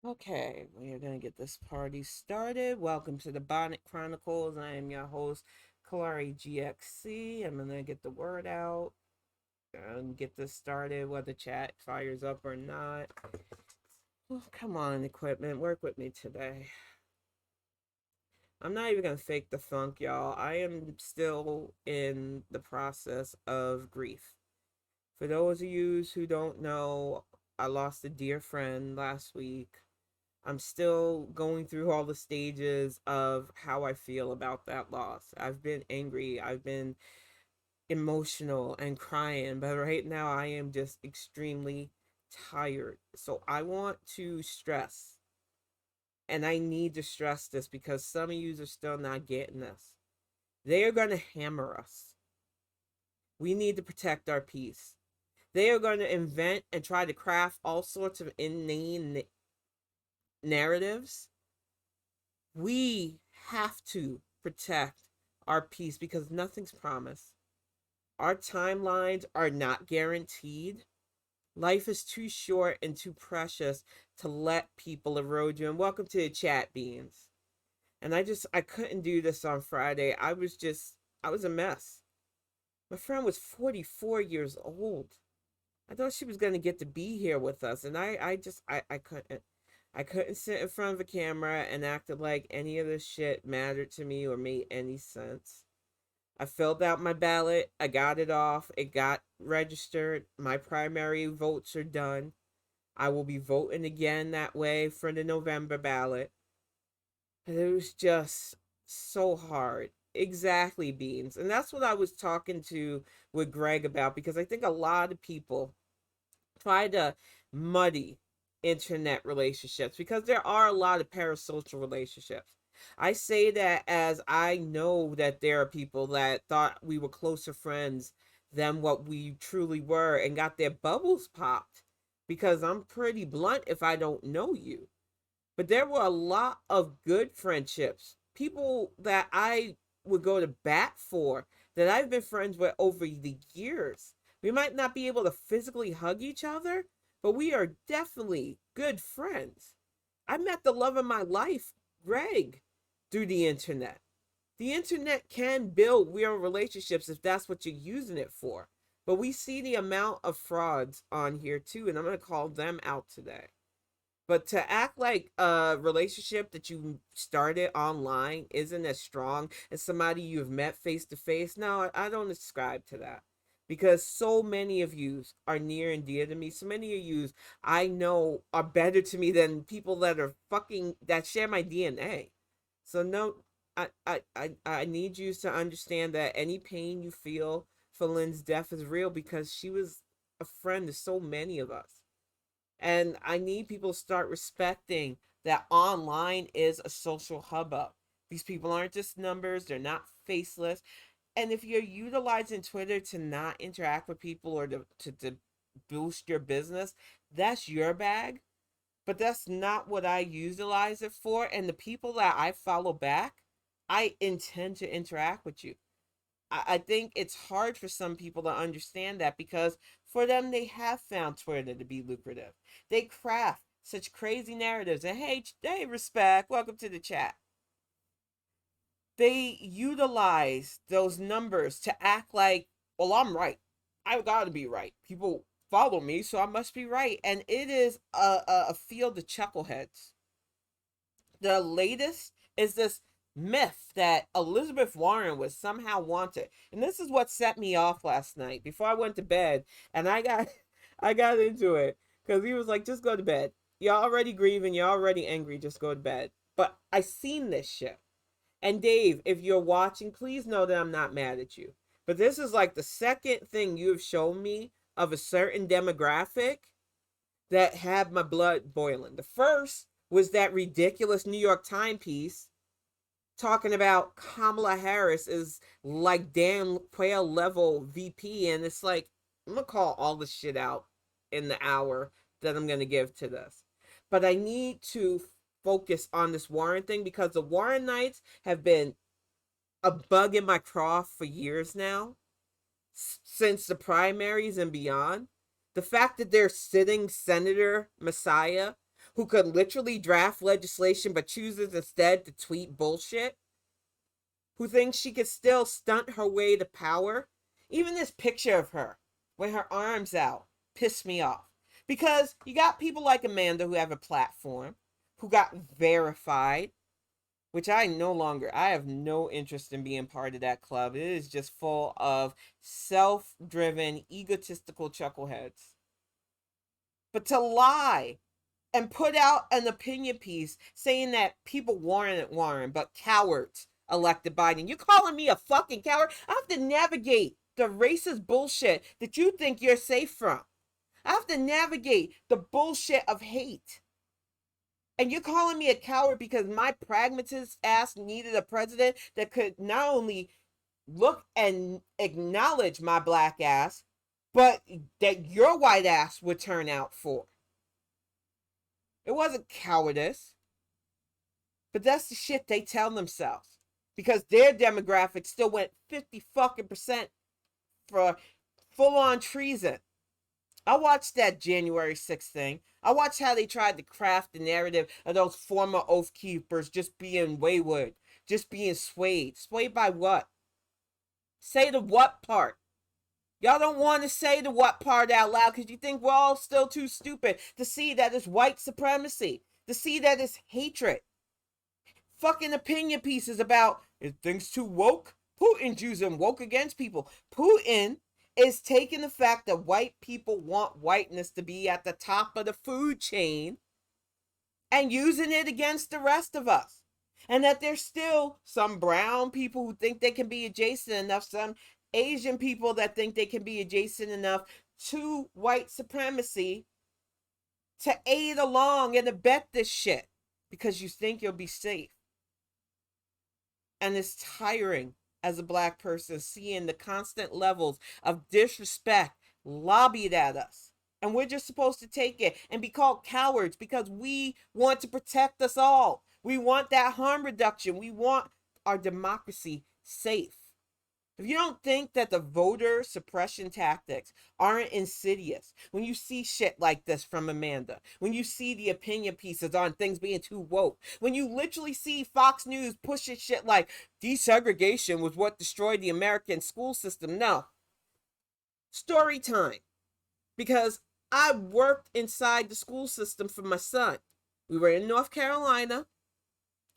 Okay, we are going to get this party started. Welcome to the Bonnet Chronicles. I am your host, Kalari GXC. I'm going to get the word out and get this started, whether chat fires up or not. Oh, come on, equipment. Work with me today. I'm not even going to fake the funk, y'all. I am still in the process of grief. For those of you who don't know, I lost a dear friend last week. I'm still going through all the stages of how I feel about that loss. I've been angry, I've been emotional and crying, but right now I am just extremely tired. So I want to stress, and I need to stress this because some of you are still not getting this. They are going to hammer us. We need to protect our peace. They are going to invent and try to craft all sorts of inane narratives. We have to protect our peace because nothing's promised. Our timelines are not guaranteed. Life is too short and too precious to let people erode you. And welcome to the chat, Beans. And I couldn't do this on Friday. I was a mess. My friend was 44 years old. I thought she was going to get to be here with us. And I couldn't. I couldn't sit in front of a camera and acted like any of this shit mattered to me or made any sense. I filled out my ballot. I got it off. It got registered. My primary votes are done. I will be voting again that way for the November ballot. And it was just so hard. Exactly, Beans. And that's what I was talking to with Greg about because I think a lot of people try to muddy internet relationships because there are a lot of parasocial relationships. I say that as I know that there are people that thought we were closer friends than what we truly were and got their bubbles popped because I'm pretty blunt if I don't know you. But there were a lot of good friendships, people that I would go to bat for, that I've been friends with over the years. We might not be able to physically hug each other, but we are definitely good friends. I met the love of my life, Greg, through the internet. The internet can build real relationships if that's what you're using it for. But we see the amount of frauds on here too, and I'm going to call them out today. But to act like a relationship that you started online isn't as strong as somebody you've met face to face, no, I don't ascribe to that. Because so many of you are near and dear to me. So many of you I know are better to me than people that are fucking that share my DNA. So no, I need you to understand that any pain you feel for Lynn's death is real because she was a friend to so many of us. And I need people to start respecting that online is a social hubbub. These people aren't just numbers, they're not faceless. And if you're utilizing Twitter to not interact with people or to boost your business, that's your bag. But that's not what I utilize it for. And the people that I follow back, I intend to interact with you. I think it's hard for some people to understand that because for them, they have found Twitter to be lucrative. They craft such crazy narratives. And hey, respect, welcome to the chat. They utilize those numbers to act like, well, I'm right. I've got to be right. People follow me, so I must be right. And it is a field of chuckleheads. The latest is this myth that Elizabeth Warren was somehow wanted. And this is what set me off last night before I went to bed. And I got into it because he was like, just go to bed. You're already grieving, you're already angry, just go to bed. But I seen this shit. And Dave, if you're watching, please know that I'm not mad at you. But this is like the second thing you have shown me of a certain demographic that had my blood boiling. The first was that ridiculous New York Times piece talking about Kamala Harris is like Dan Quayle level VP, and it's like I'm gonna call all this shit out in the hour that I'm gonna give to this. But I need to focus on this Warren thing because the Warren Knights have been a bug in my craw for years now, since the primaries and beyond. The fact that they're sitting Senator Messiah who could literally draft legislation but chooses instead to tweet bullshit, who thinks she could still stunt her way to power. Even this picture of her with her arms out pissed me off. Because you got people like Amanda who have a platform, who got verified, which I have no interest in being part of that club. It is just full of self driven, egotistical chuckleheads. But to lie and put out an opinion piece saying that people wanted Warren, but cowards elected Biden. You're calling me a fucking coward? I have to navigate the racist bullshit that you think you're safe from. I have to navigate the bullshit of hate. And you're calling me a coward because my pragmatist ass needed a president that could not only look and acknowledge my black ass, but that your white ass would turn out for. It wasn't cowardice. But that's the shit they tell themselves. Because their demographic still went 50 fucking percent for full on treason. I watched that January 6th thing. I watched how they tried to craft the narrative of those former Oath Keepers just being wayward, just being swayed. Swayed by what? Say the what part. Y'all don't want to say the what part out loud because you think we're all still too stupid to see that it's white supremacy, to see that it's hatred. Fucking opinion pieces about, is things too woke? Putin's using woke against people. Putin is taking the fact that white people want whiteness to be at the top of the food chain and using it against the rest of us. And that there's still some brown people who think they can be adjacent enough, some Asian people that think they can be adjacent enough to white supremacy to aid along and abet this shit because you think you'll be safe. And it's tiring as a black person seeing the constant levels of disrespect lobbied at us. And we're just supposed to take it and be called cowards because we want to protect us all. We want that harm reduction. We want our democracy safe. If you don't think that the voter suppression tactics aren't insidious, when you see shit like this from Amanda, when you see the opinion pieces on things being too woke, when you literally see Fox News pushing shit like desegregation was what destroyed the American school system, no. Story time. Because I worked inside the school system for my son. We were in North Carolina,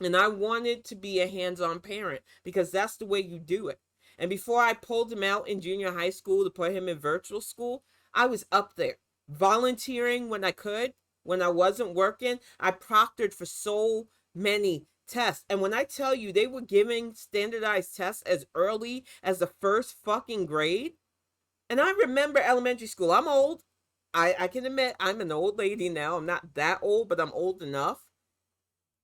and I wanted to be a hands-on parent because that's the way you do it. And before I pulled him out in junior high school to put him in virtual school, I was up there volunteering when I could. When I wasn't working, I proctored for so many tests. And when I tell you they were giving standardized tests as early as the first fucking grade, and I remember elementary school. I'm old. I can admit I'm an old lady now. I'm not that old, but I'm old enough.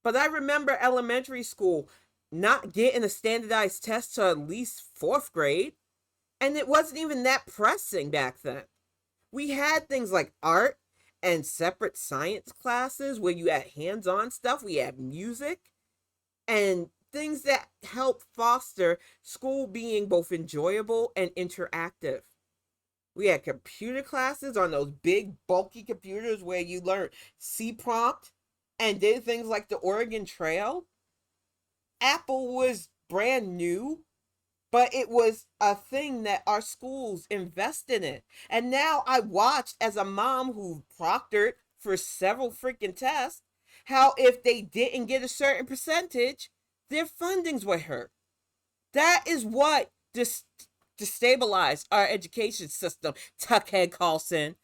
But I remember elementary school not getting a standardized test to at least fourth grade. And it wasn't even that pressing back then. We had things like art and separate science classes where you had hands-on stuff. We had music and things that help foster school being both enjoyable and interactive. We had computer classes on those big, bulky computers where you learned C prompt and did things like the Oregon Trail. Apple was brand new, but it was a thing that our schools invested in. And now I watched as a mom who proctored for several freaking tests, how if they didn't get a certain percentage, their fundings were hurt. That is what destabilized our education system, Tuckhead Carlson.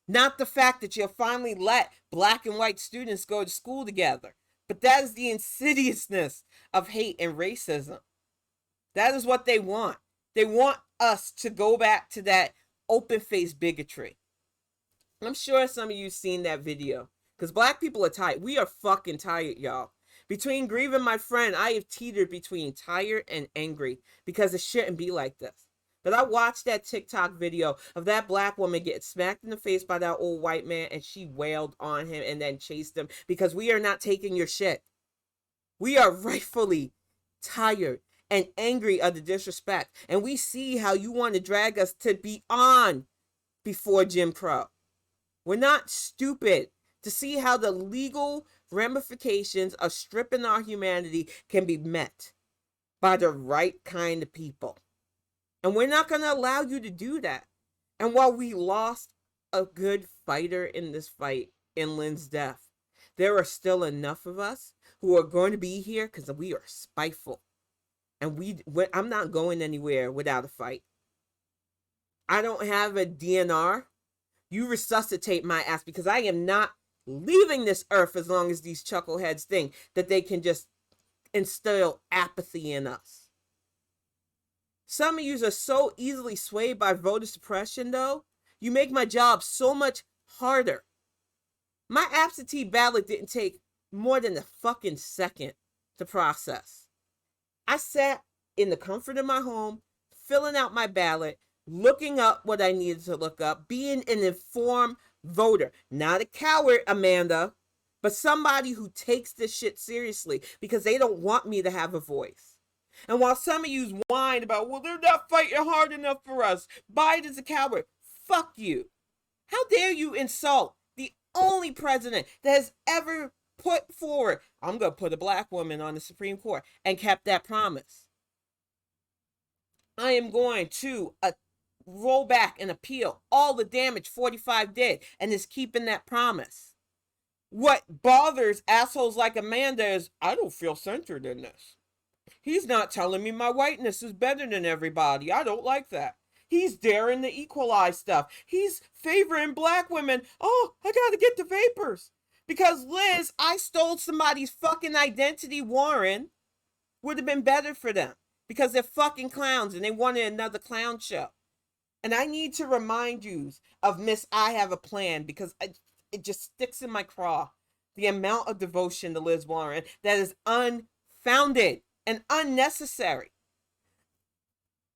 Not the fact that you'll finally let black and white students go to school together. But that is the insidiousness of hate and racism. That is what they want. They want us to go back to that open-faced bigotry. I'm sure some of you seen that video. Because black people are tired. We are fucking tired, y'all. Between grieving my friend, I have teetered between tired and angry. Because it shouldn't be like this. But I watched that TikTok video of that black woman get smacked in the face by that old white man. And she wailed on him and then chased him. Because we are not taking your shit. We are rightfully tired and angry of the disrespect. And we see how you want to drag us to beyond before Jim Crow. We're not stupid to see how the legal ramifications of stripping our humanity can be met by the right kind of people. And we're not going to allow you to do that. And while we lost a good fighter in this fight in Lynn's death, there are still enough of us who are going to be here because we are spiteful. And I'm not going anywhere without a fight. I don't have a DNR. You resuscitate my ass, because I am not leaving this earth as long as these chuckleheads think that they can just instill apathy in us. Some of you are so easily swayed by voter suppression, though. You make my job so much harder. My absentee ballot didn't take more than a fucking second to process. I sat in the comfort of my home, filling out my ballot, looking up what I needed to look up, being an informed voter. Not a coward, Amanda, but somebody who takes this shit seriously, because they don't want me to have a voice. And while some of you whine about, well, they're not fighting hard enough for us, Biden's a coward. Fuck you. How dare you insult the only president that has ever put forward, I'm going to put a black woman on the Supreme Court, and kept that promise. I am going to roll back and appeal all the damage 45 did, and is keeping that promise. What bothers assholes like Amanda is, I don't feel centered in this. He's not telling me my whiteness is better than everybody. I don't like that. He's daring to equalize stuff. He's favoring black women. Oh, I gotta get the vapors. Because Liz, I stole somebody's fucking identity, Warren, would have been better for them. Because they're fucking clowns and they wanted another clown show. And I need to remind you of Miss I Have a Plan, because it just sticks in my craw. The amount of devotion to Liz Warren that is unfounded and unnecessary.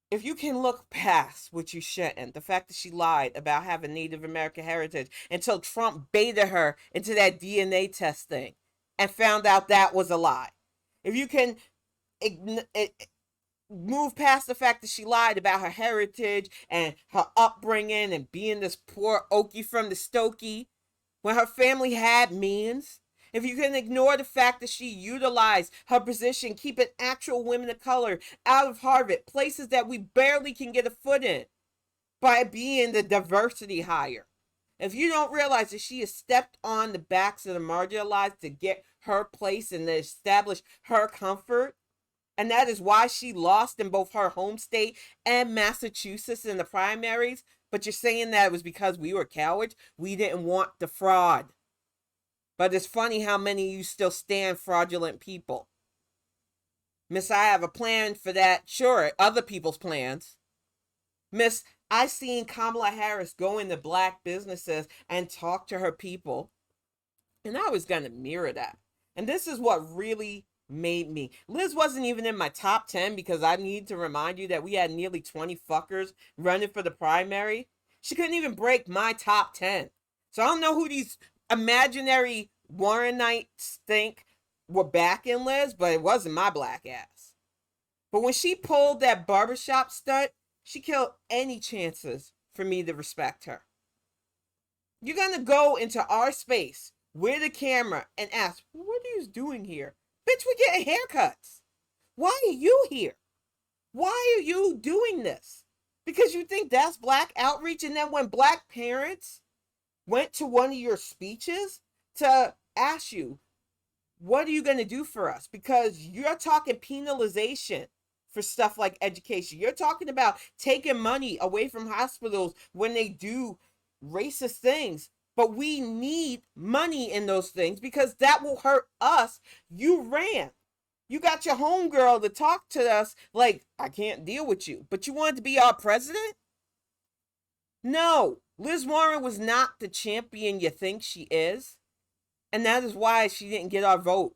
If you can look past, which you shouldn't, the fact that she lied about having Native American heritage until Trump baited her into that DNA test thing and found out that was a lie. If you can move past the fact that she lied about her heritage and her upbringing and being this poor Okie from the Stokey when her family had means. If you can ignore the fact that she utilized her position keeping actual women of color out of Harvard, places that we barely can get a foot in, by being the diversity hire. If you don't realize that she has stepped on the backs of the marginalized to get her place and to establish her comfort, and that is why she lost in both her home state and Massachusetts in the primaries, but you're saying that it was because we were cowards? We didn't want the fraud. But it's funny how many of you still stand fraudulent people. Miss, I have a plan for that. Sure, other people's plans. Miss, I seen Kamala Harris go into black businesses and talk to her people. And I was going to mirror that. And this is what really made me. Liz wasn't even in my top 10, because I need to remind you that we had nearly 20 fuckers running for the primary. She couldn't even break my top 10. So I don't know who these imaginary Warrenites think were backing Liz, but it wasn't my black ass. But when she pulled that barbershop stunt, she killed any chances for me to respect her. You're going to go into our space with a camera and ask, what are you doing here? Bitch, we're getting haircuts. Why are you here? Why are you doing this? Because you think that's black outreach? And then when black parents went to one of your speeches to ask you, what are you going to do for us? Because you're talking penalization for stuff like education. You're talking about taking money away from hospitals when they do racist things. But we need money in those things because that will hurt us. You ran. You got your homegirl to talk to us like, I can't deal with you. But you wanted to be our president? No. Liz Warren was not the champion you think she is. And that is why she didn't get our vote.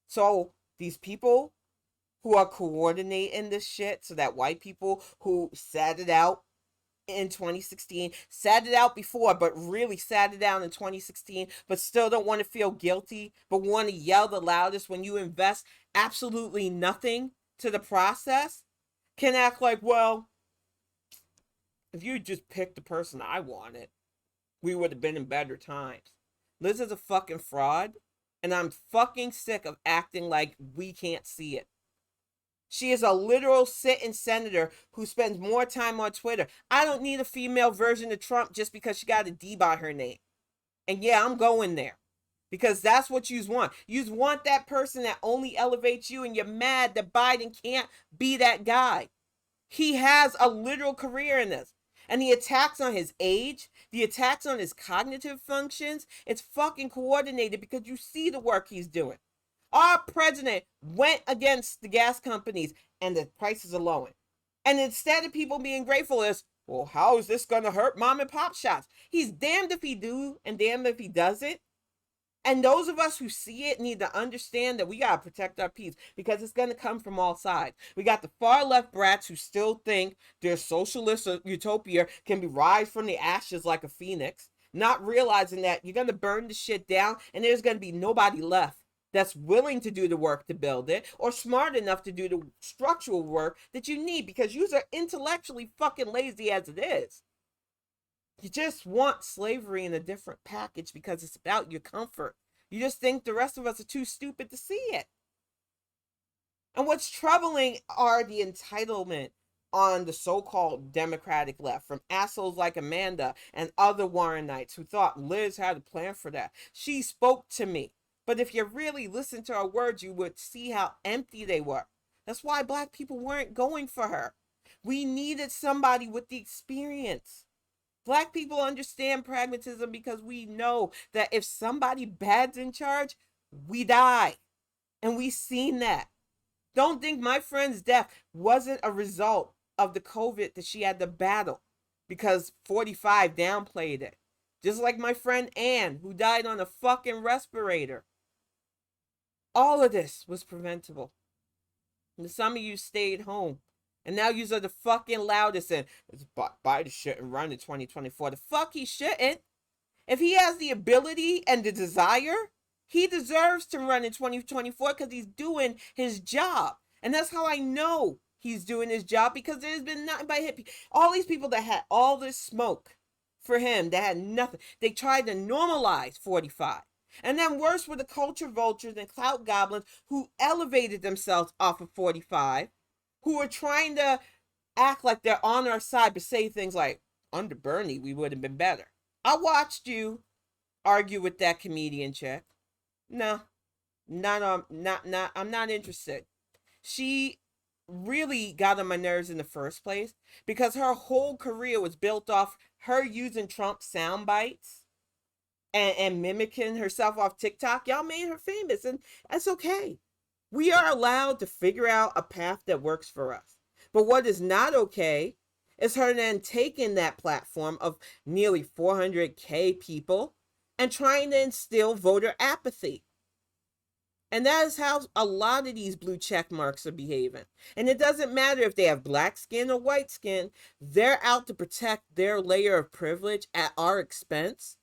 So these people who are coordinating this shit, so that white people who sat it out in 2016, sat it out before, but really sat it out in 2016, but still don't want to feel guilty, but want to yell the loudest when you invest absolutely nothing to the process, can act like, well, if you just picked the person I wanted, we would have been in better times. Liz is a fucking fraud, and I'm fucking sick of acting like we can't see it. She is a literal sitting senator who spends more time on Twitter. I don't need a female version of Trump just because she got a D by her name. And yeah, I'm going there. Because that's what you want. You want that person that only elevates you, and you're mad that Biden can't be that guy. He has a literal career in this. And the attacks on his age, the attacks on his cognitive functions, it's fucking coordinated because you see the work he's doing. Our president went against the gas companies and the prices are lowering. And instead of people being grateful, is, well, how is this going to hurt mom and pop shops? He's damned if he do and damned if he doesn't. And those of us who see it need to understand that we got to protect our peace because it's going to come from all sides. We got the far left brats who still think their socialist utopia can be rise from the ashes like a phoenix, not realizing that you're going to burn the shit down and there's going to be nobody left that's willing to do the work to build it or smart enough to do the structural work that you need because you are intellectually fucking lazy as it is. You just want slavery in a different package because it's about your comfort. You just think the rest of us are too stupid to see it. And what's troubling are the entitlement on the so-called Democratic left from assholes like Amanda and other Warrenites who thought Liz had a plan for that. She spoke to me. But if you really listen to her words, you would see how empty they were. That's why black people weren't going for her. We needed somebody with the experience. Black people understand pragmatism because we know that if somebody bad's in charge, we die. And we've seen that. Don't think my friend's death wasn't a result of the COVID that she had to battle because 45 downplayed it. Just like my friend Ann, who died on a fucking respirator. All of this was preventable. And some of you stayed home. And now you are the fucking loudest and Biden shouldn't run in 2024. The fuck he shouldn't. If he has the ability and the desire, he deserves to run in 2024 because he's doing his job. And that's how I know he's doing his job because there's been nothing but hippie. All these people that had all this smoke for him, that had nothing. They tried to normalize 45. And then worse were the culture vultures and clout goblins who elevated themselves off of 45, who are trying to act like they're on our side, but say things like, under Bernie, we would have been better. I watched you argue with that comedian chick. No, I'm not interested. She really got on my nerves in the first place because her whole career was built off her using Trump sound bites and mimicking herself off TikTok. Y'all made her famous, and that's okay. We are allowed to figure out a path that works for us. But what is not okay is her then taking that platform of nearly 400K people and trying to instill voter apathy. And that is how a lot of these blue check marks are behaving. And it doesn't matter if they have black skin or white skin, they're out to protect their layer of privilege at our expense.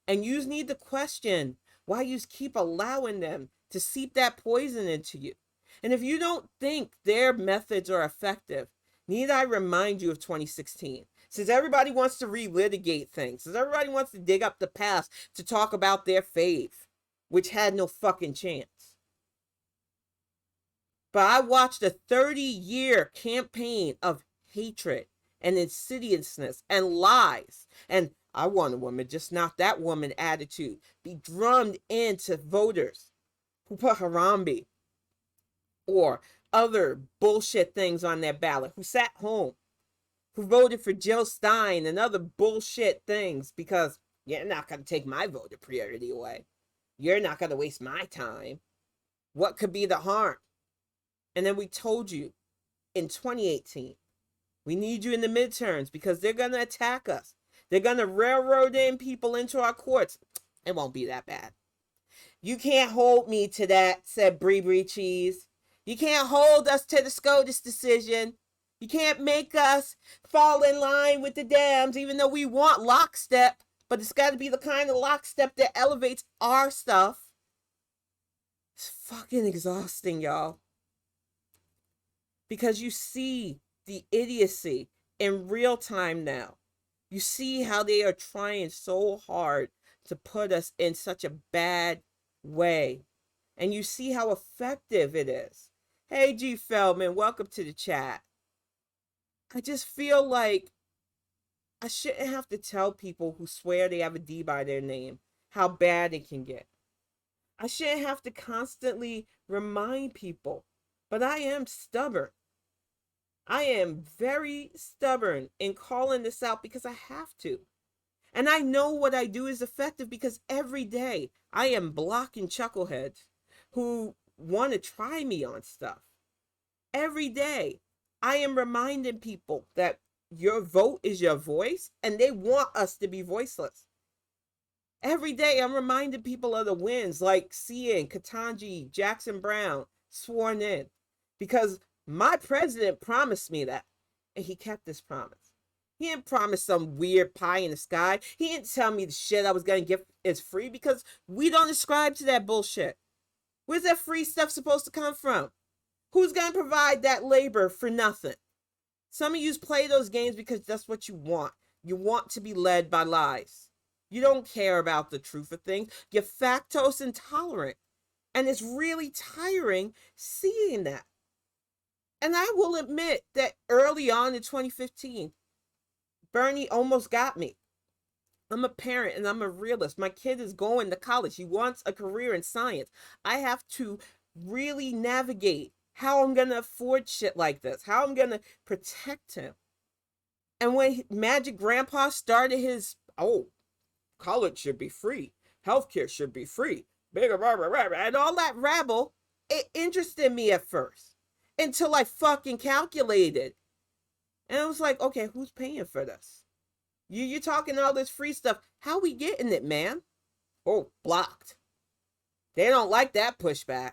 And you need to question why you keep allowing them to seep that poison into you. And if you don't think their methods are effective, need I remind you of 2016? Since everybody wants to relitigate things, since everybody wants to dig up the past to talk about their fave, which had no fucking chance. But I watched a 30-year campaign of hatred and insidiousness and lies and I want a woman, just not that woman attitude be drummed into voters who put Harambe or other bullshit things on their ballot, who sat home, who voted for Jill Stein and other bullshit things because you're not going to take my voter priority away. You're not going to waste my time. What could be the harm? And then we told you in 2018, we need you in the midterms because they're going to attack us. They're going to railroad in people into our courts. It won't be that bad. You can't hold me to that, said Brie Cheese. You can't hold us to the SCOTUS decision. You can't make us fall in line with the Dems, even though we want lockstep. But it's got to be the kind of lockstep that elevates our stuff. It's fucking exhausting, y'all. Because you see the idiocy in real time now. You see how they are trying so hard to put us in such a bad way. And you see how effective it is. Hey, G. Feldman, welcome to the chat. I just feel like I shouldn't have to tell people who swear they have a D by their name how bad it can get. I shouldn't have to constantly remind people, but I am stubborn. I am very stubborn in calling this out because I have to. And I know what I do is effective because every day I am blocking chuckleheads who want to try me on stuff. Every day I am reminding people that your vote is your voice and they want us to be voiceless. Every day I'm reminding people of the wins like seeing Ketanji Jackson Brown sworn in because my president promised me that and he kept his promise. He didn't promise some weird pie in the sky. He didn't tell me the shit I was going to get is free because we don't ascribe to that bullshit. Where's that free stuff supposed to come from? Who's going to provide that labor for nothing? Some of you play those games because that's what you want. You want to be led by lies. You don't care about the truth of things. You're lactose intolerant. And it's really tiring seeing that. And I will admit that early on in 2015, Bernie almost got me. I'm a parent and I'm a realist. My kid is going to college. He wants a career in science. I have to really navigate how I'm going to afford shit like this, how I'm going to protect him. And when Magic Grandpa started his, college should be free, healthcare should be free, and all that rabble, it interested me at first until I fucking calculated. And I was like, okay, who's paying for this? You're talking all this free stuff. How we getting it, man? Oh, blocked. They don't like that pushback.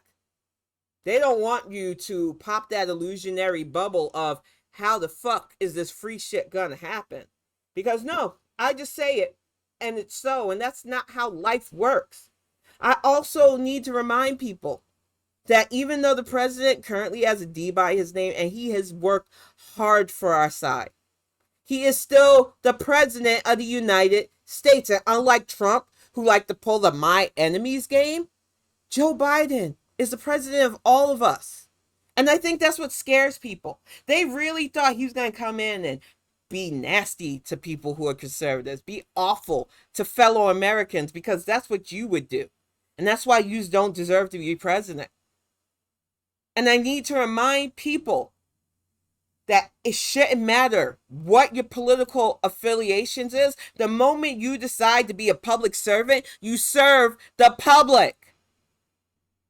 They don't want you to pop that illusionary bubble of how the fuck is this free shit gonna happen? Because no, I just say it and it's so, and that's not how life works. I also need to remind people that even though the president currently has a D by his name and he has worked hard for our side, he is still the president of the United States. And unlike Trump, who liked to pull the my enemies game, Joe Biden is the president of all of us. And I think that's what scares people. They really thought he was going to come in and be nasty to people who are conservatives, be awful to fellow Americans, because that's what you would do. And that's why you don't deserve to be president. And I need to remind people that it shouldn't matter what your political affiliations is. The moment you decide to be a public servant, you serve the public.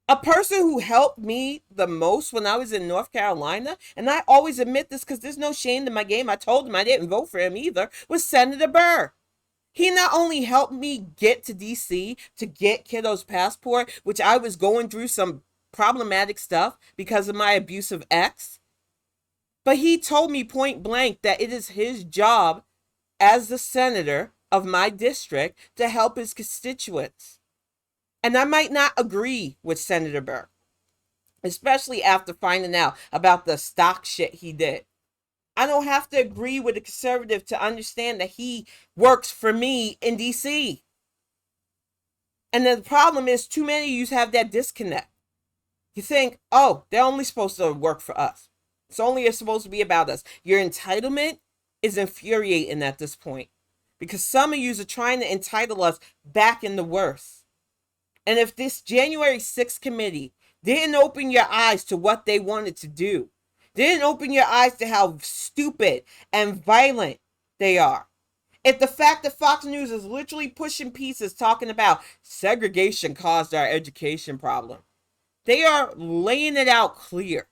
A person who helped me the most when I was in North Carolina, and I always admit this because there's no shame in my game, I told him I didn't vote for him either, was Senator Burr. He not only helped me get to DC to get kiddo's passport, which I was going through some problematic stuff because of my abusive ex, but he told me point blank that it is his job as the senator of my district to help his constituents. And I might not agree with Senator Burr, especially after finding out about the stock shit he did. I don't have to agree with a conservative to understand that he works for me in DC. And the problem is too many of you have that disconnect. You think, oh, they're only supposed to work for us. It's only supposed to be about us. Your entitlement is infuriating at this point because some of you are trying to entitle us back in the worst. And if this January 6th committee didn't open your eyes to what they wanted to do, didn't open your eyes to how stupid and violent they are, if the fact that Fox News is literally pushing pieces talking about segregation caused our education problem, they are laying it out clear.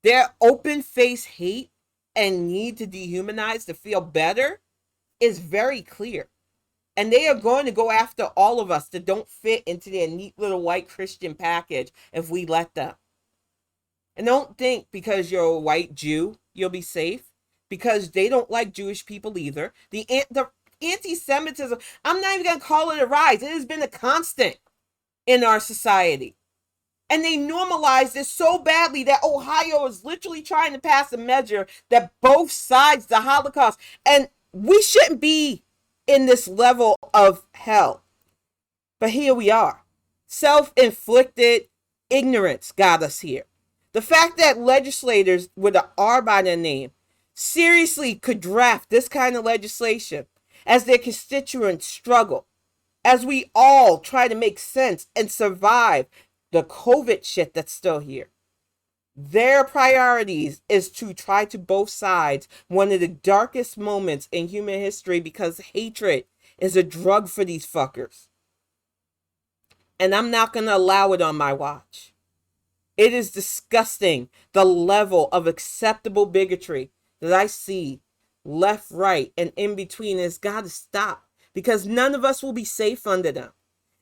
Their open-faced hate and need to dehumanize to feel better is very clear. And they are going to go after all of us that don't fit into their neat little white Christian package if we let them. And don't think because you're a white Jew, you'll be safe. Because they don't like Jewish people either. The anti-Semitism, I'm not even going to call it a rise. It has been a constant in our society. And they normalized it so badly that Ohio is literally trying to pass a measure that both sides the Holocaust. And we shouldn't be in this level of hell. But here we are. Self-inflicted ignorance got us here. The fact that legislators with an R by their name seriously could draft this kind of legislation as their constituents struggle, as we all try to make sense and survive the COVID shit that's still here. Their priorities is to try to both sides one of the darkest moments in human history because hatred is a drug for these fuckers. And I'm not going to allow it on my watch. It is disgusting the level of acceptable bigotry that I see left, right, and in between. It's got to stop because none of us will be safe under them.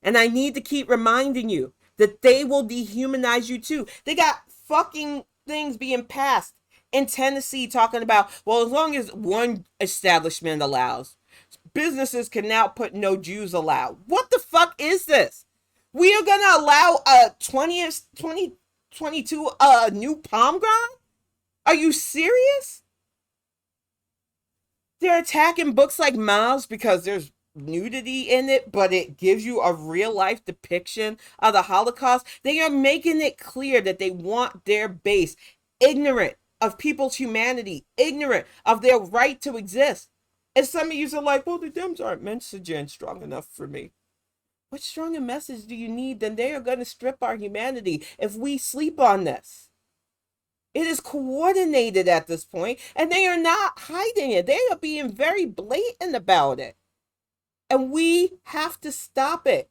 And I need to keep reminding you that they will dehumanize you too. They got fucking things being passed in Tennessee talking about, well, as long as one establishment allows, businesses can now put no Jews allowed. What the fuck is this? We are going to allow a 2022 new palm ground? Are you serious? They're attacking books like Miles because there's nudity in it, but it gives you a real life depiction of the Holocaust. They are making it clear that they want their base ignorant of people's humanity, ignorant of their right to exist. And some of you are like, well, the Dems aren't messaging strong enough for me. What stronger message do you need than they are going to strip our humanity if we sleep on this? It is coordinated at this point, and they are not hiding it. They are being very blatant about it. And we have to stop it.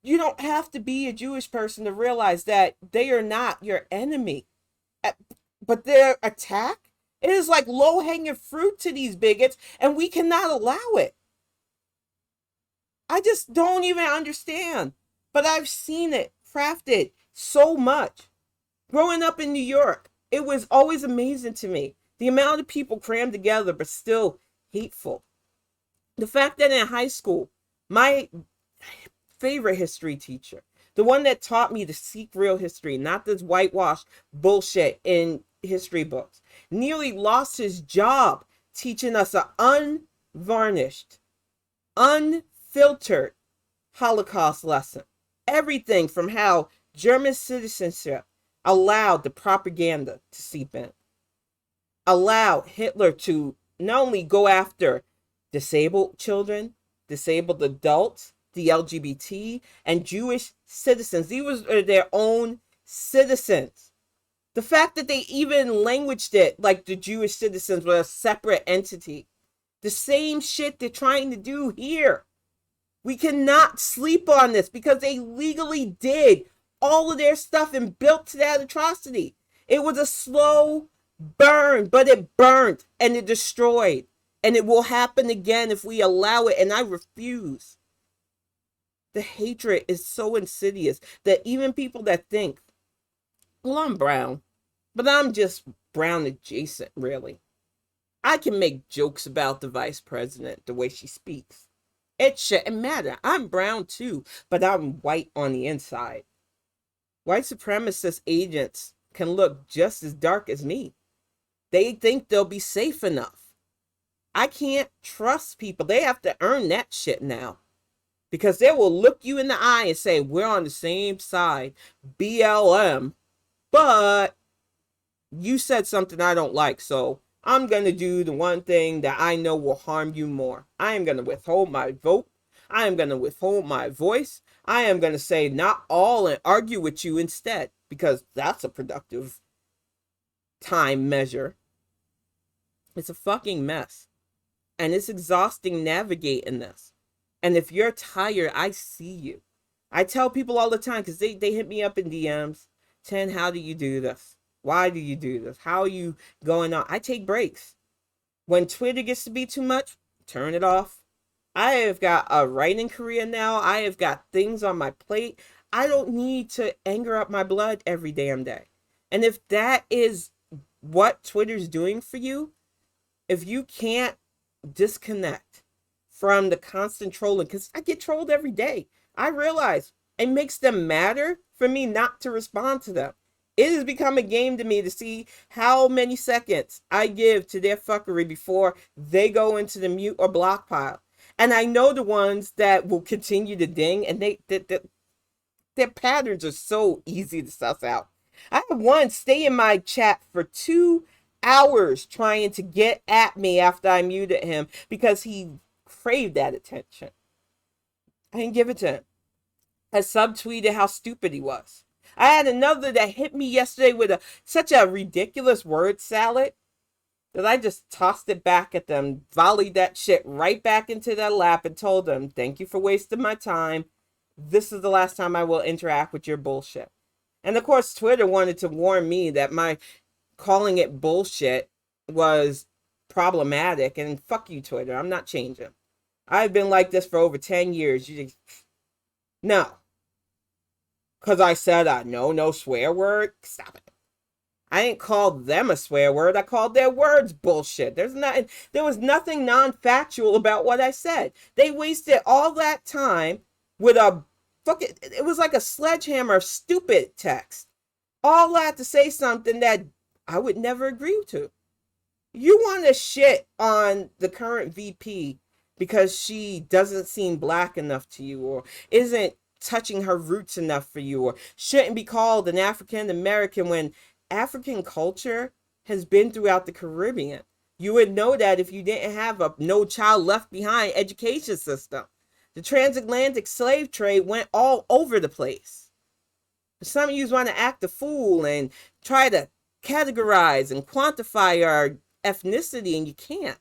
You don't have to be a Jewish person to realize that they are not your enemy. But their attack, it is like low-hanging fruit to these bigots, and we cannot allow it. I just don't even understand. But I've seen it crafted so much. Growing up in New York, it was always amazing to me. The amount of people crammed together, but still hateful. The fact that in high school, my favorite history teacher, the one that taught me to seek real history, not this whitewash bullshit in history books, nearly lost his job teaching us an unvarnished, unfiltered Holocaust lesson. Everything from how German citizenship allowed the propaganda to seep in, allowed Hitler to not only go after disabled children, disabled adults, the LGBT, and Jewish citizens. These were their own citizens. The fact that they even languaged it like the Jewish citizens were a separate entity. The same shit they're trying to do here. We cannot sleep on this because they legally did all of their stuff and built to that atrocity. It was a slow burn, but it burned and it destroyed. And it will happen again if we allow it, and I refuse. The hatred is so insidious that even people that think, well, I'm brown, but I'm just brown adjacent, really. I can make jokes about the vice president, the way she speaks. It shouldn't matter. I'm brown too, but I'm white on the inside. White supremacist agents can look just as dark as me. They think they'll be safe enough. I can't trust people. They have to earn that shit now. Because they will look you in the eye and say, we're on the same side, BLM, but you said something I don't like, so I'm going to do the one thing that I know will harm you more. I am going to withhold my vote. I am going to withhold my voice. I am going to say not all and argue with you instead, because that's a productive time measure. It's a fucking mess. And it's exhausting navigating this. And if you're tired, I see you. I tell people all the time, because they hit me up in DMs. 10, how do you do this? Why do you do this? How are you going on? I take breaks. When Twitter gets to be too much, turn it off. I have got a writing career now. I have got things on my plate. I don't need to anger up my blood every damn day. And if that is what Twitter's doing for you, if you can't disconnect from the constant trolling, because I get trolled every day. I realize it makes them matter for me not to respond to them. It has become a game to me to see how many seconds I give to their fuckery before they go into the mute or block pile. And I know the ones that will continue to ding, and their patterns are so easy to suss out. I had one stay in my chat for 2 hours trying to get at me after I muted him because he craved that attention. I didn't give it to him. I subtweeted how stupid he was. I had another that hit me yesterday with such a ridiculous word salad that I just tossed it back at them, volleyed that shit right back into their lap, and told them, thank you for wasting my time. This is the last time I will interact with your bullshit. And of course, Twitter wanted to warn me that my calling it bullshit was problematic. And fuck you, Twitter. I'm not changing. I've been like this for over 10 years. No. Because I said, no swear word. Stop it. I didn't call them a swear word. I called their words bullshit. There was nothing non-factual about what I said. They wasted all that time with it was like a sledgehammer of stupid text. All that to say something that I would never agree to. You want to shit on the current VP because she doesn't seem black enough to you, or isn't touching her roots enough for you, or shouldn't be called an African American when African culture has been throughout the Caribbean. You would know that if you didn't have a no child left behind education system. The transatlantic slave trade went all over the place. Some of you want to act a fool and try to categorize and quantify our ethnicity, and you can't.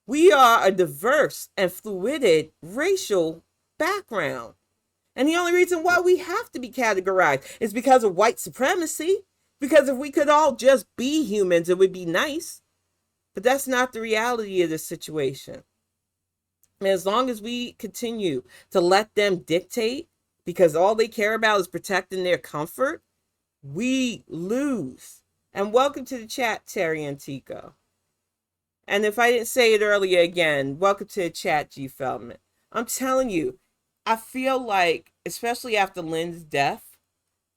We are a diverse and fluid racial background. And the only reason why we have to be categorized is because of white supremacy. Because if we could all just be humans, it would be nice. But that's not the reality of this situation. And as long as we continue to let them dictate, because all they care about is protecting their comfort, we lose. And welcome to the chat, Terry Antico. And if I didn't say it earlier again, welcome to the chat, G. Feldman. I'm telling you, I feel like, especially after Lynn's death,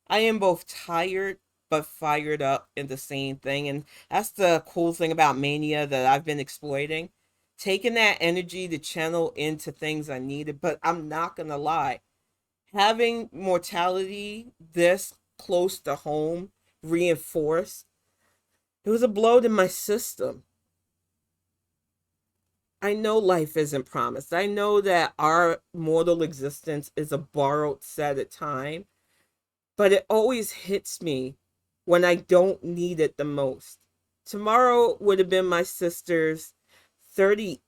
I am both tired but fired up in the same thing. And that's the cool thing about Mania that I've been exploiting. Taking that energy to channel into things I needed. But I'm not going to lie. Having mortality this close to home reinforced, it was a blow to my system. I know life isn't promised. I know that our mortal existence is a borrowed set of time. But it always hits me when I don't need it the most. Tomorrow would have been my sister's 35th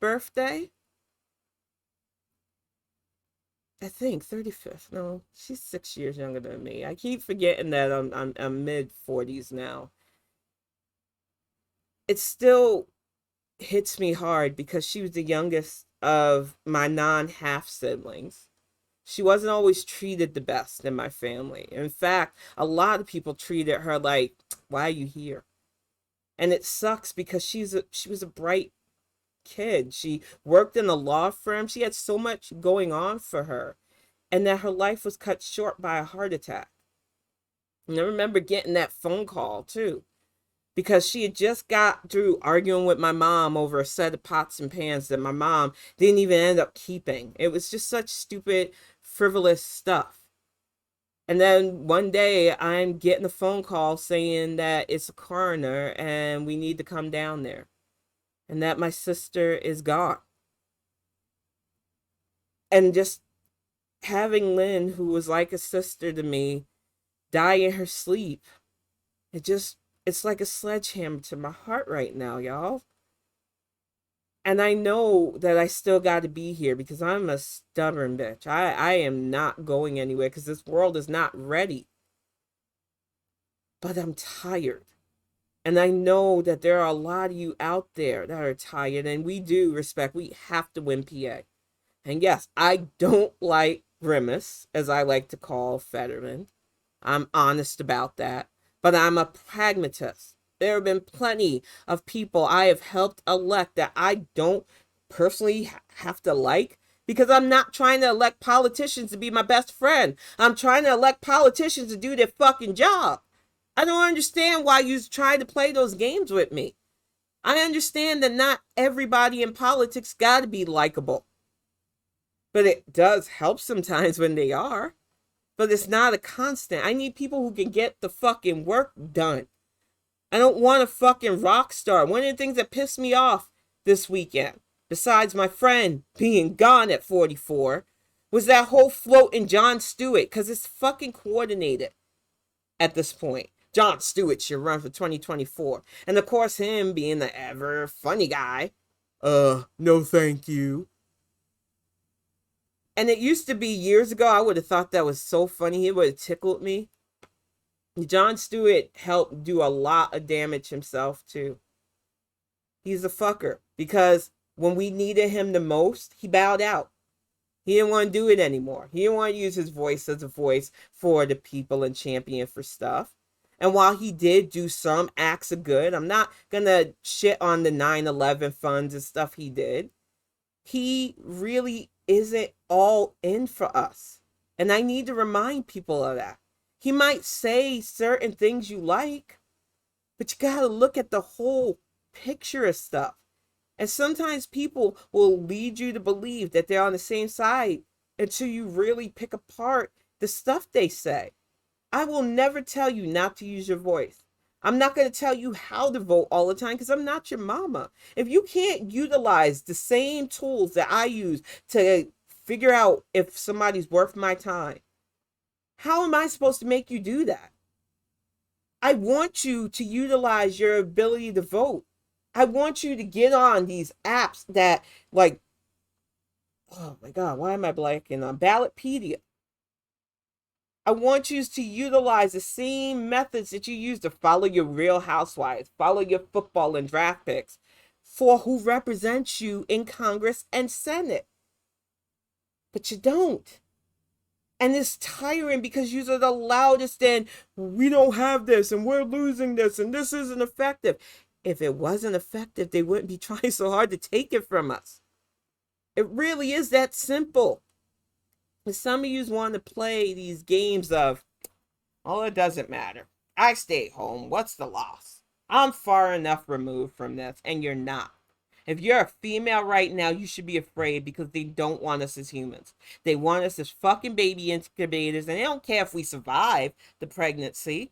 birthday. I think 35th. No, she's 6 years younger than me. I keep forgetting that I'm mid 40s now. It still hits me hard because she was the youngest of my non-half siblings. She wasn't always treated the best in my family. In fact, a lot of people treated her like, why are you here? And it sucks because she was a bright kid. She worked in a law firm. She had so much going on for her. And that her life was cut short by a heart attack. And I remember getting that phone call too. Because she had just got through arguing with my mom over a set of pots and pans that my mom didn't even end up keeping. It was just such stupid, frivolous stuff. And then one day I'm getting a phone call saying that it's a coroner and we need to come down there. And that my sister is gone. And just having Lynn, who was like a sister to me, die in her sleep, it's like a sledgehammer to my heart right now, y'all. And I know that I still got to be here because I'm a stubborn bitch. I am not going anywhere because this world is not ready. But I'm tired. And I know that there are a lot of you out there that are tired. And we do respect. We have to win PA. And yes, I don't like Grimace, as I like to call Fetterman. I'm honest about that. But I'm a pragmatist. There have been plenty of people I have helped elect that I don't personally have to like, because I'm not trying to elect politicians to be my best friend. I'm trying to elect politicians to do their fucking job. I don't understand why you're trying to play those games with me. I understand that not everybody in politics got to be likable, but it does help sometimes when they are. But it's not a constant. I need people who can get the fucking work done. I don't want a fucking rock star. One of the things that pissed me off this weekend, besides my friend being gone at 44, was that whole float in Jon Stewart, because it's fucking coordinated at this point. Jon Stewart should run for 2024. And of course, him being the ever funny guy. No thank you. And it used to be years ago, I would have thought that was so funny. It would have tickled me. Jon Stewart helped do a lot of damage himself, too. He's a fucker. Because when we needed him the most, he bowed out. He didn't want to do it anymore. He didn't want to use his voice as a voice for the people and champion for stuff. And while he did do some acts of good, I'm not going to shit on the 9/11 funds and stuff he did. He really isn't all in for us. And I need to remind people of that. He might say certain things you like, but you got to look at the whole picture of stuff. And sometimes people will lead you to believe that they're on the same side until you really pick apart the stuff they say. I will never tell you not to use your voice. I'm not going to tell you how to vote all the time because I'm not your mama. If you can't utilize the same tools that I use to figure out if somebody's worth my time, how am I supposed to make you do that? I want you to utilize your ability to vote. I want you to get on these apps that, like, oh my God, why am I blanking on Ballotpedia? I want you to utilize the same methods that you use to follow your Real Housewives, follow your football and draft picks for who represents you in Congress and Senate. But you don't. And it's tiring because you're the loudest and we don't have this and we're losing this and this isn't effective. If it wasn't effective, they wouldn't be trying so hard to take it from us. It really is that simple. And some of you want to play these games of, oh, it doesn't matter. I stayed home. What's the loss? I'm far enough removed from this, and you're not. If you're a female right now, you should be afraid because they don't want us as humans. They want us as fucking baby incubators, and they don't care if we survive the pregnancy.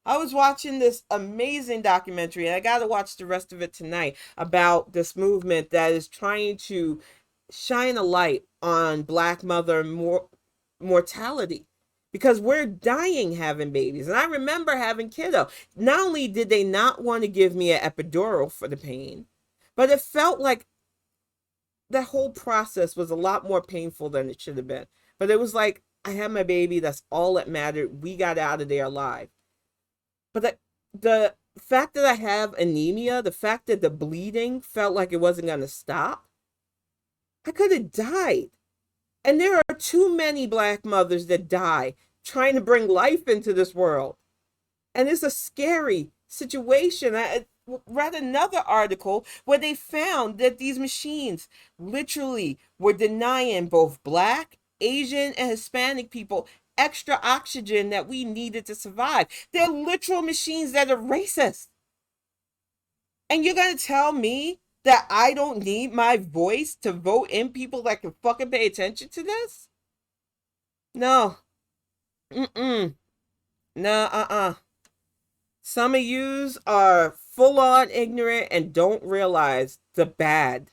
I was watching this amazing documentary, and I got to watch the rest of it tonight, about this movement that is trying to shine a light on Black mother mortality. Because we're dying having babies. And I remember having kiddo. Not only did they not want to give me an epidural for the pain, but it felt like the whole process was a lot more painful than it should have been. But it was like, I had my baby. That's all that mattered. We got out of there alive. But the fact that I have anemia, the fact that the bleeding felt like it wasn't going to stop, I could have died. And there are too many Black mothers that die trying to bring life into this world. And it's a scary situation. I read another article where they found that these machines literally were denying both Black, Asian, and Hispanic people extra oxygen that we needed to survive. They're literal machines that are racist. And you're going to tell me that I don't need my voice to vote in people that can fucking pay attention to this? No. Mm-mm. No, Some of yous are full on ignorant and don't realize the bad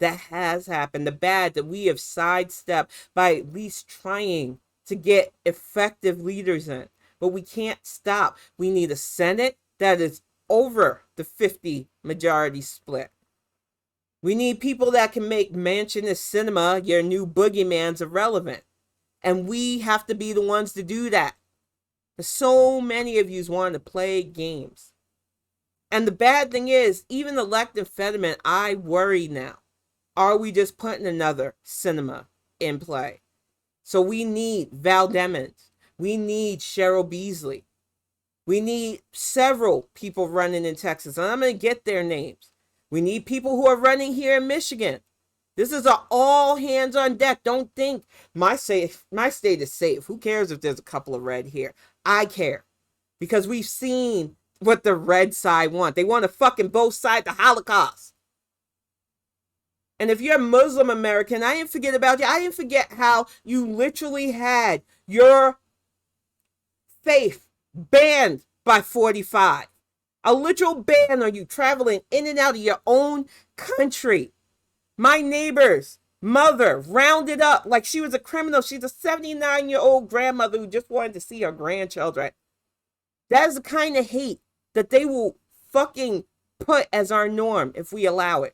that has happened, the bad that we have sidestepped by at least trying to get effective leaders in. But we can't stop. We need a Senate that is over the 50 majority split. We need people that can make Mansionist cinema your new boogeyman's irrelevant. And we have to be the ones to do that. So many of you want to play games. And the bad thing is, even elected Fetterman, I worry now. Are we just putting another cinema in play? So we need Val Demings. We need Cheryl Beasley. We need several people running in Texas. And I'm going to get their names. We need people who are running here in Michigan. This is an all hands on deck. Don't think my state is safe. Who cares if there's a couple of red here? I care. Because we've seen what the red side want. They want to fucking both sides the Holocaust. And if you're Muslim American, I didn't forget about you. I didn't forget how you literally had your faith banned by 45. A literal ban on you traveling in and out of your own country. My neighbor's mother rounded up like she was a criminal. She's a 79-year-old grandmother who just wanted to see her grandchildren. That is the kind of hate that they will fucking put as our norm if we allow it.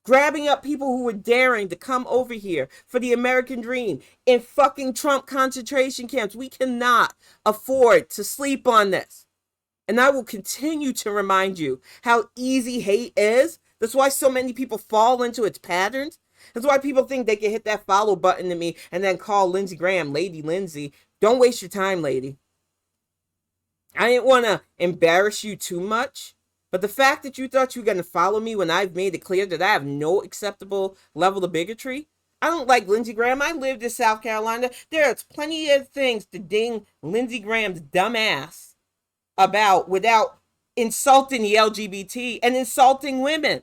Grabbing up people who were daring to come over here for the American dream in fucking Trump concentration camps. We cannot afford to sleep on this. And I will continue to remind you how easy hate is. That's why so many people fall into its patterns. That's why people think they can hit that follow button to me and then call Lindsey Graham Lady Lindsay. Don't waste your time, lady. I didn't want to embarrass you too much. But the fact that you thought you were going to follow me when I've made it clear that I have no acceptable level of bigotry. I don't like Lindsey Graham. I lived in South Carolina. There's plenty of things to ding Lindsey Graham's dumb ass about without insulting the LGBT and insulting women.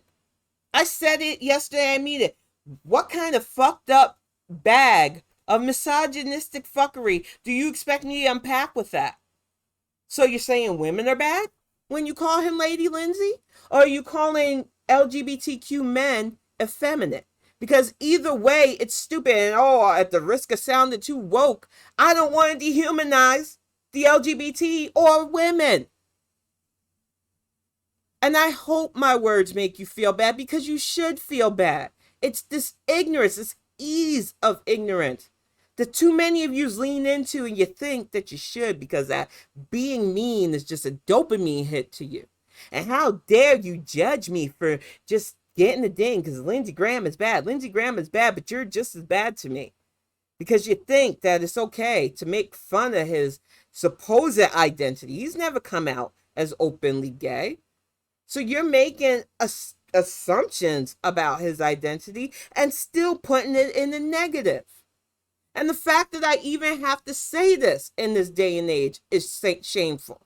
I said it yesterday. I mean it. What kind of fucked up bag of misogynistic fuckery do you expect me to unpack with that? So you're saying women are bad when you call him Lady Lindsay? Or are you calling LGBTQ men effeminate? Because either way, it's stupid. And at the risk of sounding too woke, I don't want to dehumanize the LGBT or women. And I hope my words make you feel bad, because you should feel bad. It's this ignorance, this ease of ignorance that too many of you lean into, and you think that you should because that being mean is just a dopamine hit to you. And how dare you judge me for just getting the ding because Lindsey Graham is bad. Lindsey Graham is bad, but you're just as bad to me because you think that it's okay to make fun of his supposed identity. He's never come out as openly gay. So you're making assumptions about his identity and still putting it in the negative. And the fact that I even have to say this in this day and age is shameful.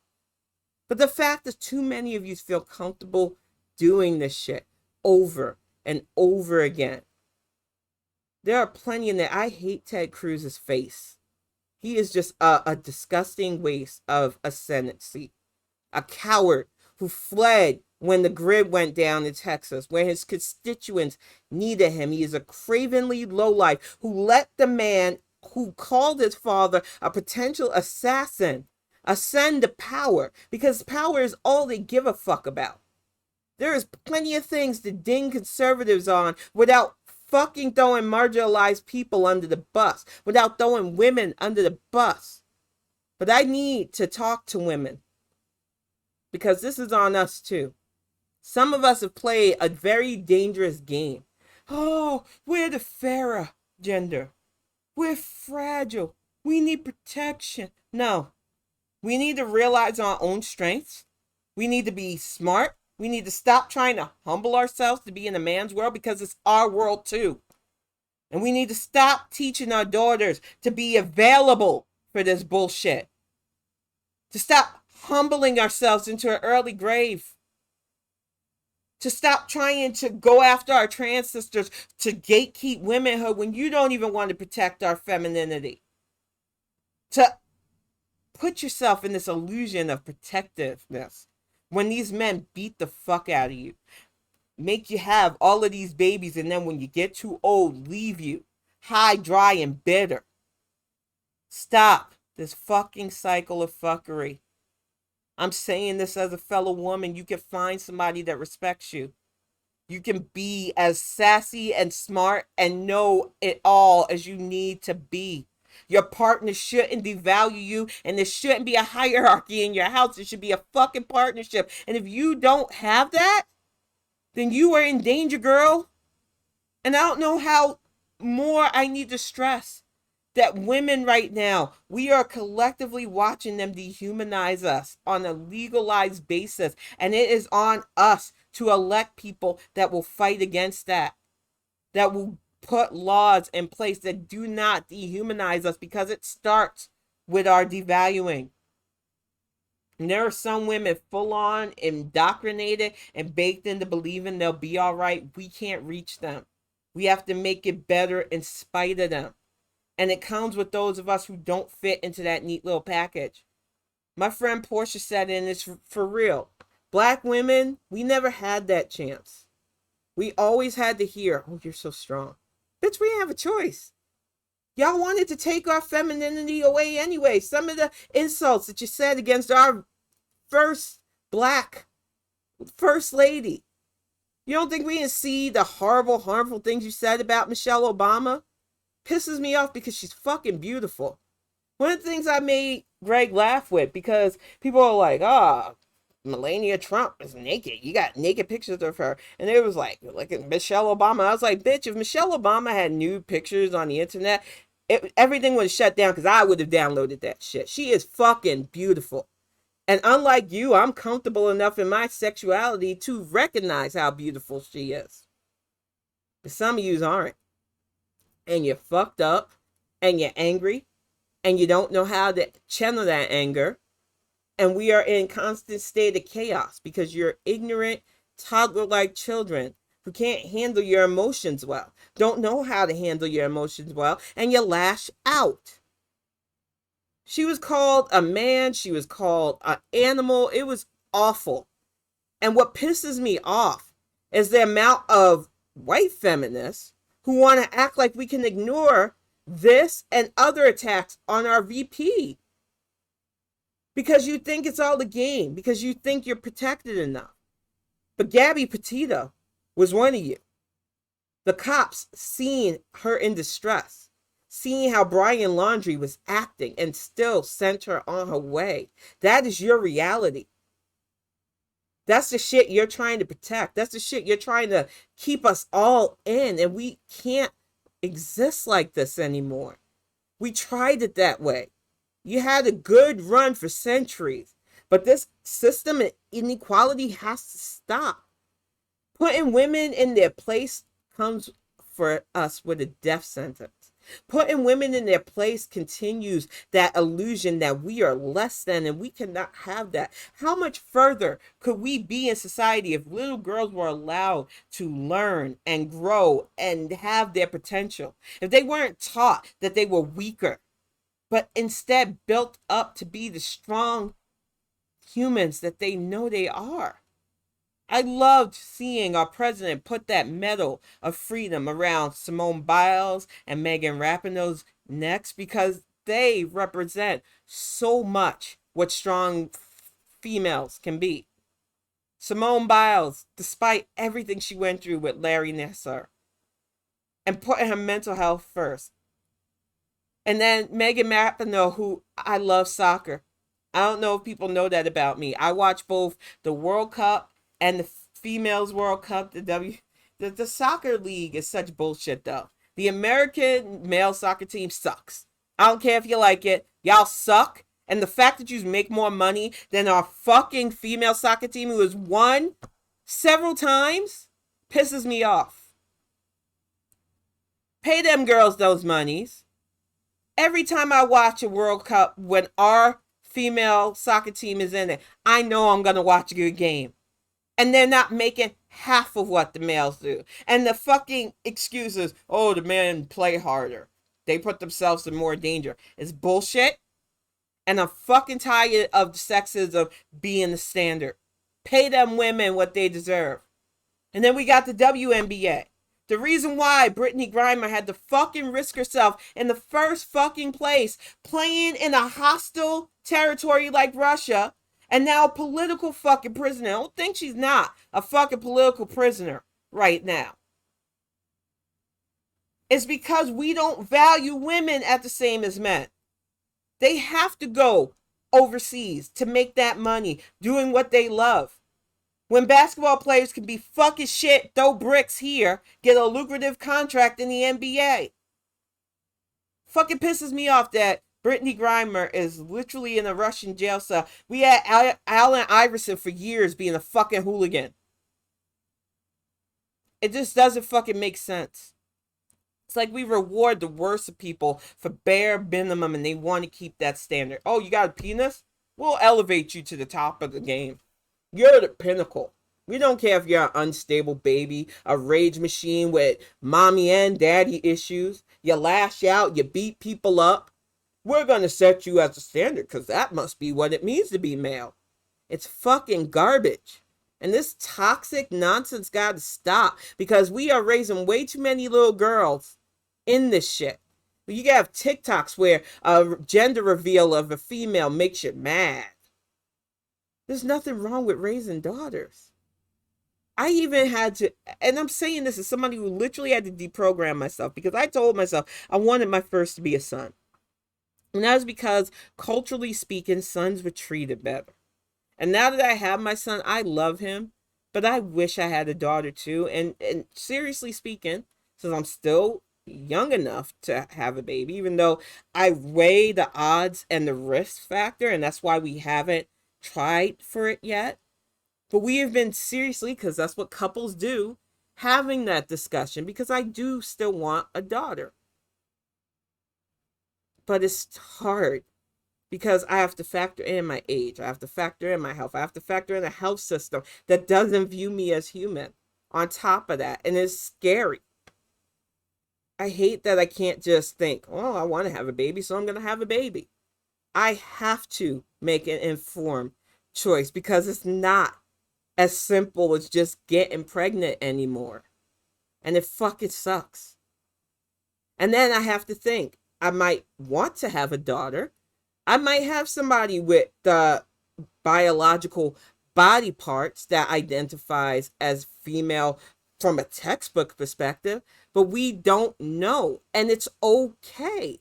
But the fact that too many of you feel comfortable doing this shit over and over again. There are plenty in there. I hate Ted Cruz's face. He is just a disgusting waste of a Senate seat. A coward who fled when the grid went down in Texas, where his constituents needed him. He is a cravenly lowlife who let the man who called his father a potential assassin ascend to power, because power is all they give a fuck about. There is plenty of things to ding conservatives on without fucking throwing marginalized people under the bus, without throwing women under the bus. But I need to talk to women, because this is on us too. Some of us have played a very dangerous game. Oh, we're the fairer gender. We're fragile. We need protection. No. We need to realize our own strengths. We need to be smart. We need to stop trying to humble ourselves to be in a man's world, because it's our world too. And we need to stop teaching our daughters to be available for this bullshit. To stop humbling ourselves into an early grave. To stop trying to go after our trans sisters to gatekeep womanhood when you don't even want to protect our femininity. To put yourself in this illusion of protectiveness when these men beat the fuck out of you, make you have all of these babies, and then when you get too old, leave you high, dry, and bitter. Stop this fucking cycle of fuckery. I'm saying this as a fellow woman. You can find somebody that respects you. You can be as sassy and smart and know it all as you need to be. Your partner shouldn't devalue you, and there shouldn't be a hierarchy in your house. It should be a fucking partnership. And if you don't have that, then you are in danger, girl. And I don't know how more I need to stress that women right now, we are collectively watching them dehumanize us on a legalized basis. And it is on us to elect people that will fight against that will put laws in place that do not dehumanize us, because it starts with our devaluing. And there are some women full on indoctrinated and baked into believing they'll be all right. We can't reach them. We have to make it better in spite of them. And it comes with those of us who don't fit into that neat little package. My friend Portia said, and it's for real. Black women, we never had that chance. We always had to hear, oh, you're so strong. Bitch, we didn't have a choice. Y'all wanted to take our femininity away anyway. Some of the insults that you said against our first black first lady. You don't think we didn't see the horrible, harmful things you said about Michelle Obama? Pisses me off because she's fucking beautiful. One of the things I made Greg laugh with, because people are like, Melania Trump is naked. You got naked pictures of her. And it was like, look at Michelle Obama. I was like, bitch, if Michelle Obama had nude pictures on the internet, everything would have shut down because I would have downloaded that shit. She is fucking beautiful. And unlike you, I'm comfortable enough in my sexuality to recognize how beautiful she is. But some of yous aren't. And you're fucked up. And you're angry. And you don't know how to channel that anger. And we are in constant state of chaos because you're ignorant, toddler-like children who can't handle your emotions well, don't know how to handle your emotions well, and you lash out. She was called a man. She was called an animal. It was awful. And what pisses me off is the amount of white feminists who want to act like we can ignore this and other attacks on our VP. Because you think it's all the game. Because you think you're protected enough. But Gabby Petito was one of you. The cops seeing her in distress, seeing how Brian Laundrie was acting and still sent her on her way. That is your reality. That's the shit you're trying to protect. That's the shit you're trying to keep us all in. And we can't exist like this anymore. We tried it that way. You had a good run for centuries. But this system of inequality has to stop. Putting women in their place comes for us with a death sentence. Putting women in their place continues that illusion that we are less than, and we cannot have that. How much further could we be in society if little girls were allowed to learn and grow and have their potential? If they weren't taught that they were weaker, but instead built up to be the strong humans that they know they are. I loved seeing our president put that medal of freedom around Simone Biles and Megan Rapinoe's necks because they represent so much what strong females can be. Simone Biles, despite everything she went through with Larry Nassar, and putting her mental health first. And then Megan Rapinoe, who I love soccer. I don't know if people know that about me. I watch both the World Cup and the Females World Cup. The soccer league is such bullshit, though. The American male soccer team sucks. I don't care if you like it. Y'all suck. And the fact that you make more money than our fucking female soccer team who has won several times pisses me off. Pay them girls those monies. Every time I watch a World Cup when our female soccer team is in it, I know I'm going to watch a good game. And they're not making half of what the males do. And the fucking excuses, oh, the men play harder. They put themselves in more danger. It's bullshit. And I'm fucking tired of the sexism being the standard. Pay them women what they deserve. And then we got the WNBA. The reason why Brittany Griner had to fucking risk herself in the first fucking place, playing in a hostile territory like Russia, and now a political fucking prisoner. I don't think she's not a fucking political prisoner right now. It's because we don't value women at the same as men. They have to go overseas to make that money, doing what they love. When basketball players can be fucking shit, throw bricks here, get a lucrative contract in the NBA. Fucking pisses me off that Brittany Griner is literally in a Russian jail cell. We had Allen Iverson for years being a fucking hooligan. It just doesn't fucking make sense. It's like we reward the worst of people for bare minimum and they want to keep that standard. Oh, you got a penis? We'll elevate you to the top of the game. You're the pinnacle. We don't care if you're an unstable baby, a rage machine with mommy and daddy issues. You lash out, you beat people up. We're going to set you as a standard because that must be what it means to be male. It's fucking garbage. And this toxic nonsense got to stop because we are raising way too many little girls in this shit. You gotta have TikToks where a gender reveal of a female makes you mad. There's nothing wrong with raising daughters. I even had to, and I'm saying this as somebody who literally had to deprogram myself because I told myself I wanted my first to be a son. And that was because, culturally speaking, sons were treated better. And now that I have my son, I love him, but I wish I had a daughter too. And seriously speaking, since I'm still young enough to have a baby, even though I weigh the odds and the risk factor, and that's why we haven't tried for it yet. But we have been seriously, because that's what couples do, having that discussion because I do still want a daughter. But it's hard because I have to factor in my age. I have to factor in my health. I have to factor in a health system that doesn't view me as human on top of that. And it's scary. I hate that I can't just think, oh, I want to have a baby, so I'm going to have a baby. I have to make an informed choice because it's not as simple as just getting pregnant anymore. And it fucking sucks. And then I have to think, I might want to have a daughter. I might have somebody with the biological body parts that identifies as female from a textbook perspective, but we don't know. And it's okay.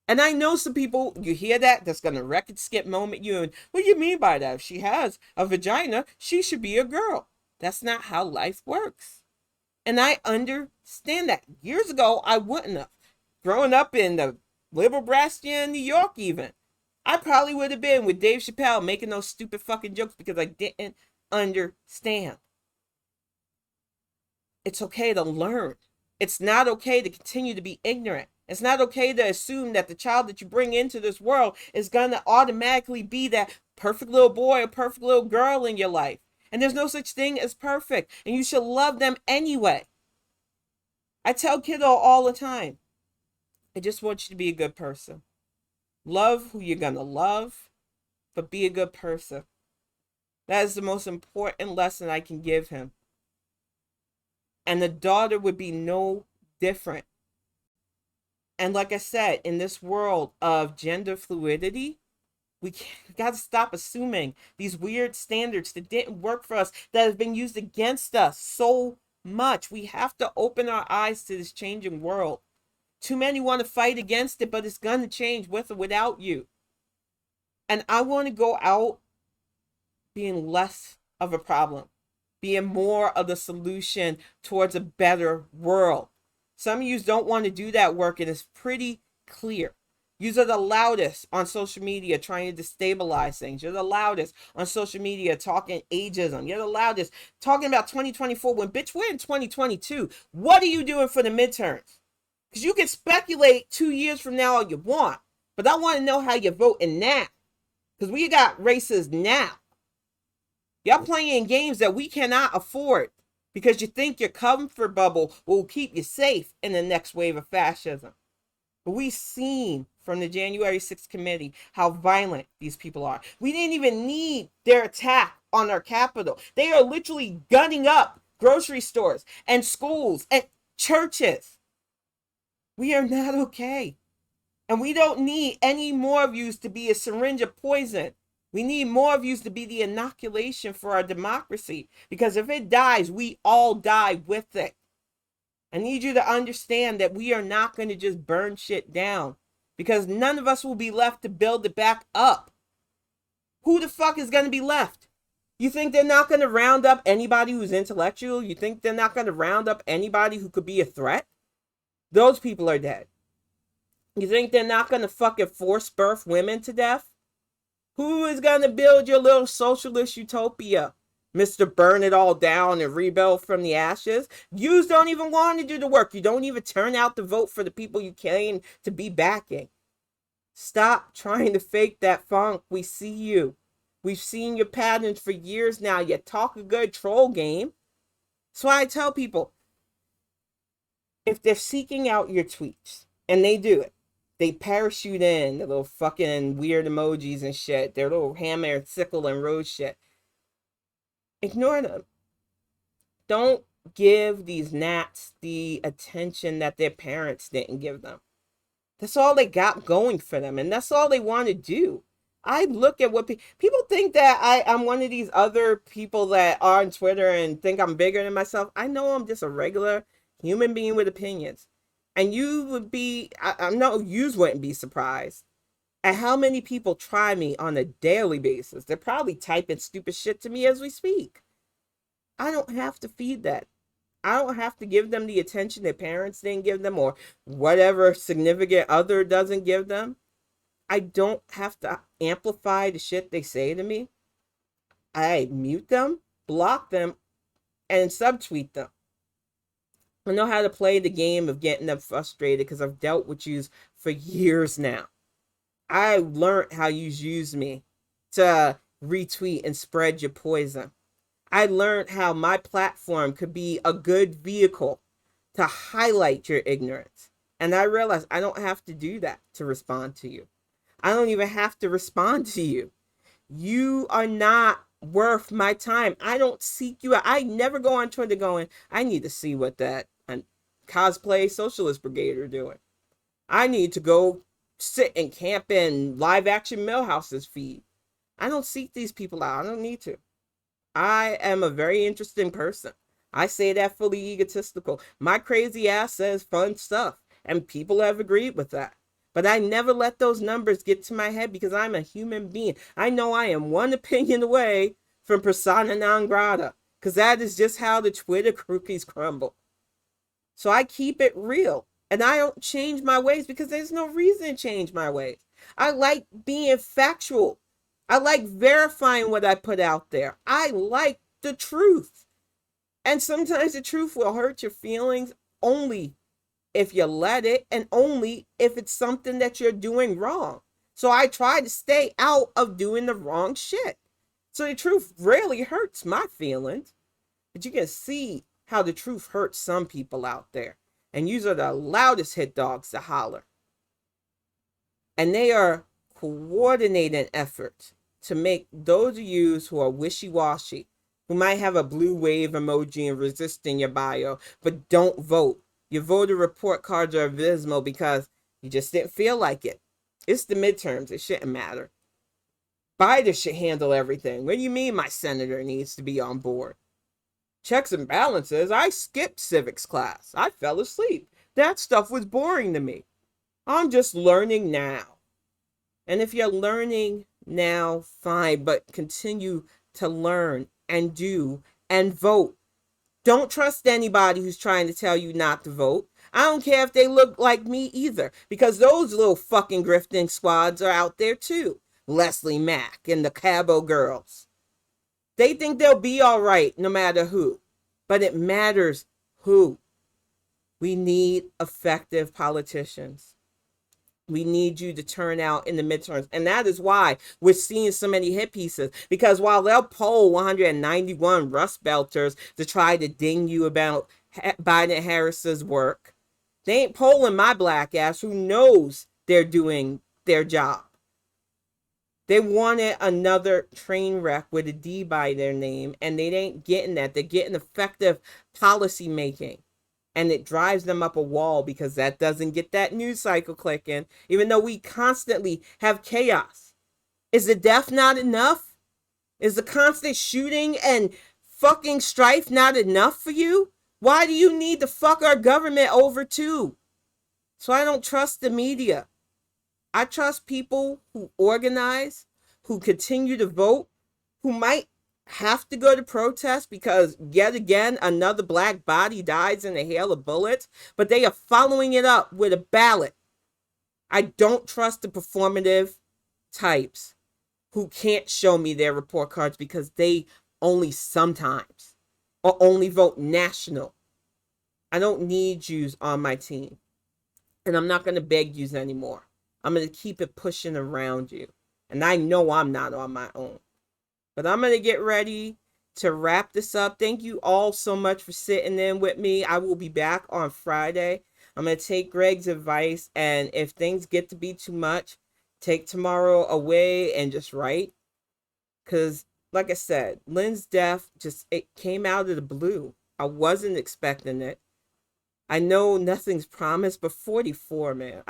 And I know some people, you hear that, that's going to record skip moment you. And what do you mean by that? If she has a vagina, she should be a girl. That's not how life works. And I understand that. Years ago, I wouldn't have. Growing up in the liberal Brastia in New York even, I probably would have been with Dave Chappelle making those stupid fucking jokes because I didn't understand. It's okay to learn. It's not okay to continue to be ignorant. It's not okay to assume that the child that you bring into this world is going to automatically be that perfect little boy or perfect little girl in your life. And there's no such thing as perfect. And you should love them anyway. I tell kiddo all the time, I just want you to be a good person. Love who you're going to love, but be a good person. That is the most important lesson I can give him. And the daughter would be no different. And like I said, in this world of gender fluidity, we got to stop assuming these weird standards that didn't work for us, that have been used against us so much. We have to open our eyes to this changing world. Too many want to fight against it, but it's going to change with or without you. And I want to go out being less of a problem, being more of the solution towards a better world. Some of you don't want to do that work, and it's pretty clear. You're the loudest on social media trying to destabilize things. You're the loudest on social media talking ageism. You're the loudest talking about 2024 when, bitch, we're in 2022. What are you doing for the midterms? Because you can speculate 2 years from now all you want, but I want to know how you're voting now. Because we got races now. Y'all playing games that we cannot afford because you think your comfort bubble will keep you safe in the next wave of fascism. But we've seen from the January 6th committee how violent these people are. We didn't even need their attack on our capital. They are literally gunning up grocery stores and schools and churches. We are not okay. And we don't need any more of you to be a syringe of poison. We need more of you to be the inoculation for our democracy. Because if it dies, we all die with it. I need you to understand that we are not going to just burn shit down. Because none of us will be left to build it back up. Who the fuck is going to be left? You think they're not going to round up anybody who's intellectual? You think they're not going to round up anybody who could be a threat? Those people are dead. You think they're not going to fucking force birth women to death? Who is going to build your little socialist utopia? Mr. Burn it all down and rebuild from the ashes? You don't even want to do the work. You don't even turn out to vote for the people you claim to be backing. Stop trying to fake that funk. We see you. We've seen your patterns for years now. You talk a good troll game. So I tell people, if they're seeking out your tweets, and they do it, they parachute in the little fucking weird emojis and shit, their little hammer, sickle, and rose shit. Ignore them. Don't give these gnats the attention that their parents didn't give them. That's all they got going for them, and that's all they want to do. I look at what people think that I'm one of these other people that are on Twitter and think I'm bigger than myself. I know I'm just a regular human being with opinions. And you would be, I know you wouldn't be surprised at how many people try me on a daily basis. They're probably typing stupid shit to me as we speak. I don't have to feed that. I don't have to give them the attention their parents didn't give them or whatever significant other doesn't give them. I don't have to amplify the shit they say to me. I mute them, block them, and subtweet them. I know how to play the game of getting them frustrated because I've dealt with yous for years now. I learned how you use me to retweet and spread your poison. I learned how my platform could be a good vehicle to highlight your ignorance. And I realized I don't have to do that to respond to you. I don't even have to respond to you. You are not worth my time. I don't seek you out. I never go on Twitter going, I need to see what that Cosplay Socialist Brigade are doing. I need to go sit and camp in live action Millhouse's feed. I don't seek these people out. I don't need to. I am a very interesting person. I say that fully egotistical. My crazy ass says fun stuff, and people have agreed with that. But I never let those numbers get to my head because I'm a human being. I know I am one opinion away from persona non grata, because that is just how the Twitter cookies crumble. So I keep it real, and I don't change my ways because there's no reason to change my ways. I like being factual. I like verifying what I put out there. I like the truth. And sometimes the truth will hurt your feelings only if you let it, and only if it's something that you're doing wrong. So I try to stay out of doing the wrong shit. So the truth rarely hurts my feelings. But you can see how the truth hurts some people out there. And these are the loudest hit dogs to holler. And they are coordinating efforts to make those of you who are wishy-washy, who might have a blue wave emoji and resist in your bio, but don't vote. Your voter report cards are abysmal because you just didn't feel like it. It's the midterms. It shouldn't matter. Biden should handle everything. What do you mean my senator needs to be on board? Checks and balances. I skipped civics class. I fell asleep. That stuff was boring to me. I'm just learning now. And if you're learning now, fine, but continue to learn and do and vote. Don't trust anybody who's trying to tell you not to vote. I don't care if they look like me either, because those little fucking grifting squads are out there too. Leslie Mack and the Cabo girls. They think they'll be all right no matter who. But it matters who. We need effective politicians. We need you to turn out in the midterms. And that is why we're seeing so many hit pieces. Because while they'll poll 191 Rust Belters to try to ding you about Biden Harris's work, they ain't polling my black ass who knows they're doing their job. They wanted another train wreck with a D by their name, and they ain't getting that. They're getting effective policy making. And it drives them up a wall because that doesn't get that news cycle clicking, even though we constantly have chaos. Is the death not enough? Is the constant shooting and fucking strife not enough for you? Why do you need to fuck our government over too? So I don't trust the media. I trust people who organize, who continue to vote, who might have to go to protest because yet again another black body dies in a hail of bullets, but they are following it up with a ballot. I don't trust the performative types who can't show me their report cards because they only sometimes or only vote national. I don't need yous on my team, and I'm not going to beg yous anymore. I'm going to keep it pushing around you. And I know I'm not on my own. But I'm going to get ready to wrap this up. Thank you all so much for sitting in with me. I will be back on Friday. I'm going to take Greg's advice, and if things get to be too much, take tomorrow away and just write. Because, like I said, Lynn's death it came out of the blue. I wasn't expecting it. I know nothing's promised, but 44, man.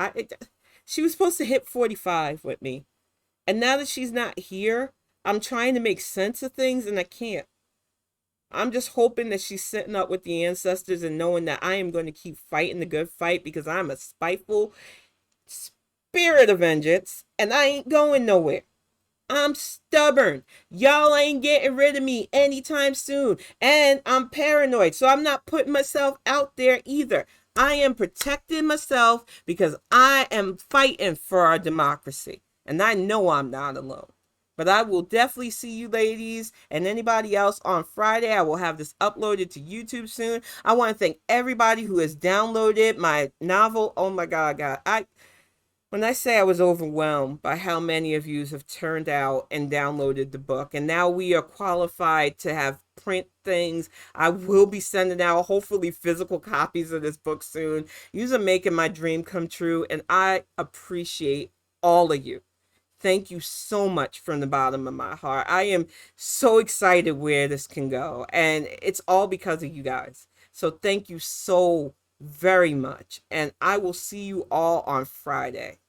She was supposed to hit 45 with me. And now that she's not here, I'm trying to make sense of things and I can't. I'm just hoping that she's sitting up with the ancestors and knowing that I am going to keep fighting the good fight, because I'm a spiteful spirit of vengeance and I ain't going nowhere. I'm stubborn. Y'all ain't getting rid of me anytime soon. And I'm paranoid, so I'm not putting myself out there either. I am protecting myself because I am fighting for our democracy. And I know I'm not alone. But I will definitely see you ladies and anybody else on Friday. I will have this uploaded to YouTube soon. I want to thank everybody who has downloaded my novel. Oh my God, when I say I was overwhelmed by how many of you have turned out and downloaded the book, and now we are qualified to have print things. I will be sending out hopefully physical copies of this book soon. You are making my dream come true, and I appreciate all of you. Thank you so much from the bottom of my heart. I am so excited where this can go, and it's all because of you guys. So thank you so very much, and I will see you all on Friday.